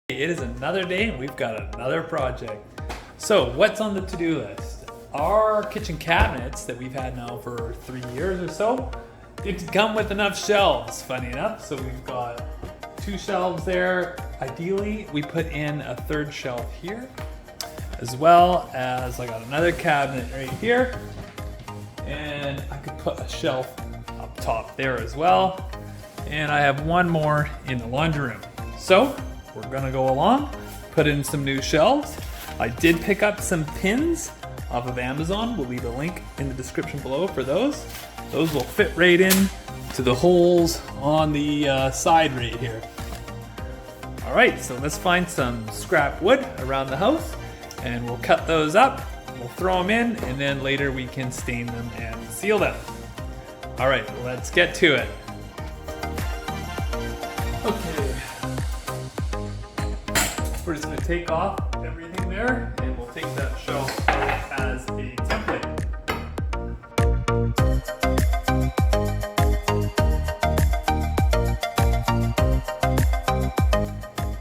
It is another day and we've got another project. So what's on the to-do list? Our kitchen cabinets that we've had now for 3 years or so didn't come with enough shelves, funny enough. So we've got 2 shelves there. Ideally, we put in a 3rd shelf here, as well as I got another cabinet right here. And I could put a shelf up top there as well. And I have one more in the laundry room. So we're gonna go along, put in some new shelves. I did pick up some pins off of Amazon. We'll leave a link in the description below for those. Those will fit right in to the holes on the side right here. All right, so let's find some scrap wood around the house and we'll cut those up, we'll throw them in, and then later we can stain them and seal them. All right, let's get to it. Okay. We're just gonna take off everything there and we'll take that shelf as a template.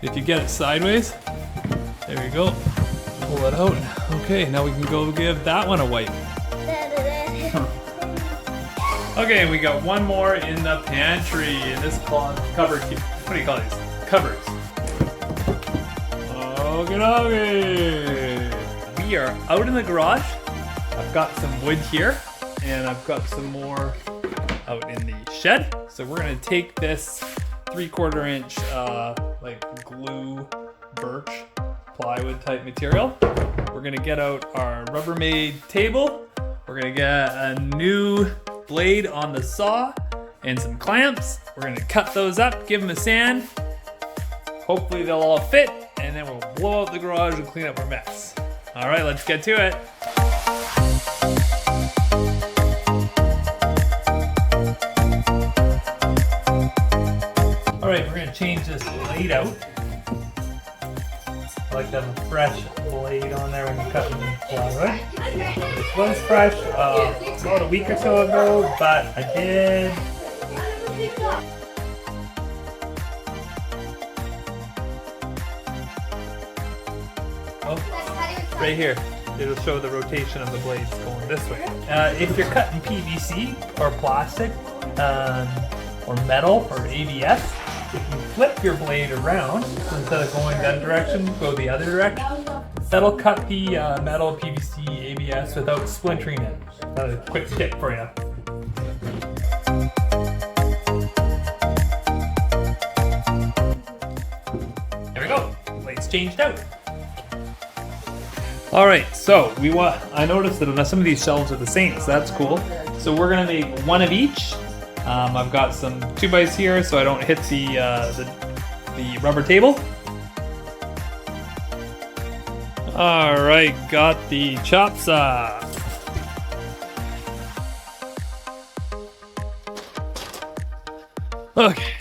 If you get it sideways, there you go. Pull it out. Okay, now we can go give that one a wipe. Okay, we got one more in the pantry in this cupboard. What do you call these? Cupboards. Okay. We are out in the garage. I've got some wood here and I've got some more out in the shed. So we're gonna take this 3/4 inch like glue birch plywood type material. We're gonna get out our Rubbermaid table. We're gonna get a new blade on the saw and some clamps. We're gonna cut those up, give them a sand. Hopefully they'll all fit, and then we'll blow out the garage and clean up our mess. All right, let's get to it. All right, we're gonna change this blade out. I like to have a fresh blade on there when you cut plywood. This one's fresh, about a week or so ago, but I did. Oh, right here. It'll show the rotation of the blades going this way. If you're cutting PVC or plastic, or metal or ABS, if you flip your blade around, so instead of going that direction, go the other direction, that'll cut the metal, PVC, ABS without splintering it. That's a quick tip for you. There we go, blade's changed out. All right, so I noticed that some of these shelves are the same, so that's cool. So we're gonna make one of each. I've got some 2x here so I don't hit the rubber table. All right, got the chop saw. Okay.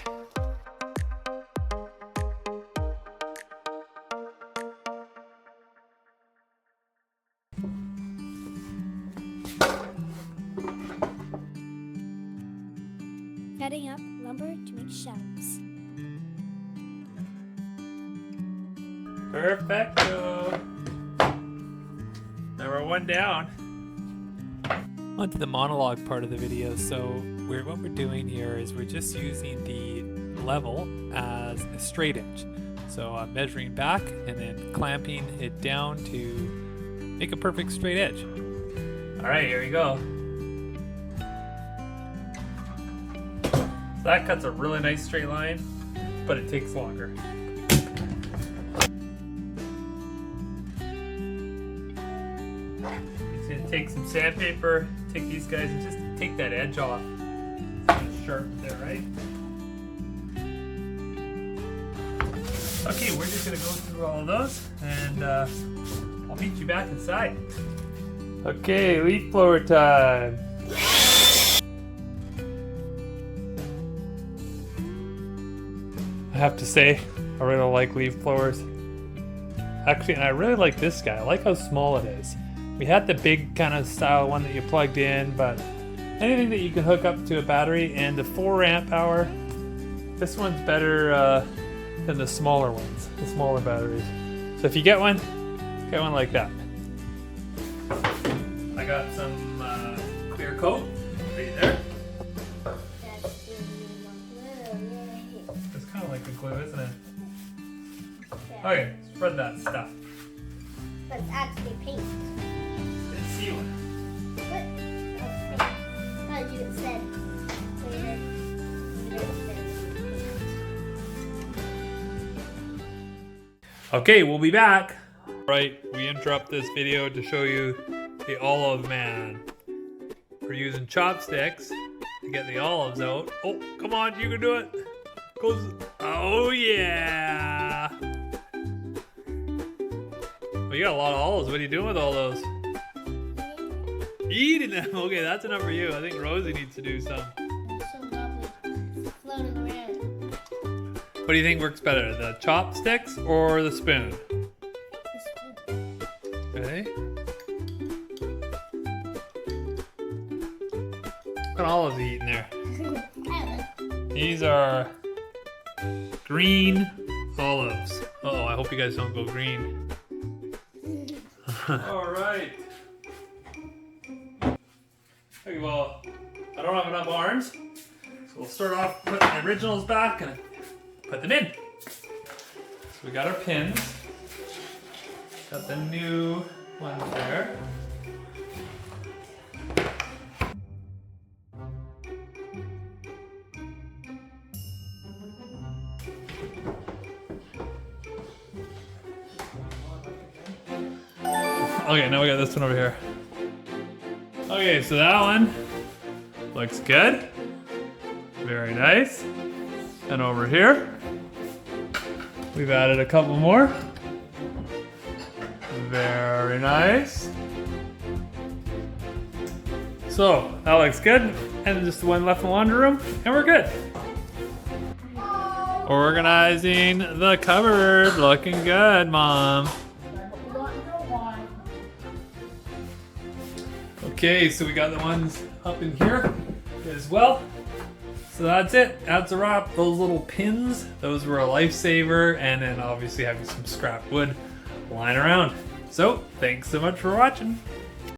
Cutting up lumber to make shelves. Perfecto. Number 1 down. On to the monologue part of the video. So what we're doing here is we're just using the level as a straight edge. So I'm measuring back and then clamping it down to make a perfect straight edge. All right, here we go. That cuts a really nice straight line, but it takes longer. Just gonna take some sandpaper, take these guys and just take that edge off. It's sharp there, right? Okay, we're just gonna go through all of those and I'll meet you back inside. Okay, leaf blower time. I have to say, I really like leaf blowers. Actually, and I really like this guy. I like how small it is. We had the big kind of style one that you plugged in, but anything that you can hook up to a battery, and the 4 amp hour, this one's better than the smaller ones, the smaller batteries. So if you get one like that. I got some clear coat right there. It's kind of like the glue, isn't it? Okay, spread that stuff. But it's actually paint. It's sealant. What? Oh, paint. I thought you said clear. Okay, we'll be back. Right, we interrupt this video to show you the olive man. We're using chopsticks to get the olives out. Oh, come on, you can do it. Goes. Oh yeah. Well, you got a lot of olives. What are you doing with all those? Eating them. Okay, that's enough for you. I think Rosie needs to do some. It's so lovely. It's floating around. What do you think works better, the chopsticks or the spoon? Okay. What kind of olives are you eating there? These are green olives. Uh-oh, I hope you guys don't go green. All right. Okay, well, I don't have enough arms, so we'll start off putting the originals back and put them in. So we got our pins. Got the new ones there. Okay, now we got this one over here. Okay, so that one looks good. Very nice. And over here, we've added a couple more. Very nice. So that looks good. And just one left in the laundry room, and we're good. Organizing the cupboard, looking good, Mom. Okay, so we got the ones up in here as well. So that's it. That's a wrap. Those little pins, those were a lifesaver, and then obviously having some scrap wood lying around. So, thanks so much for watching.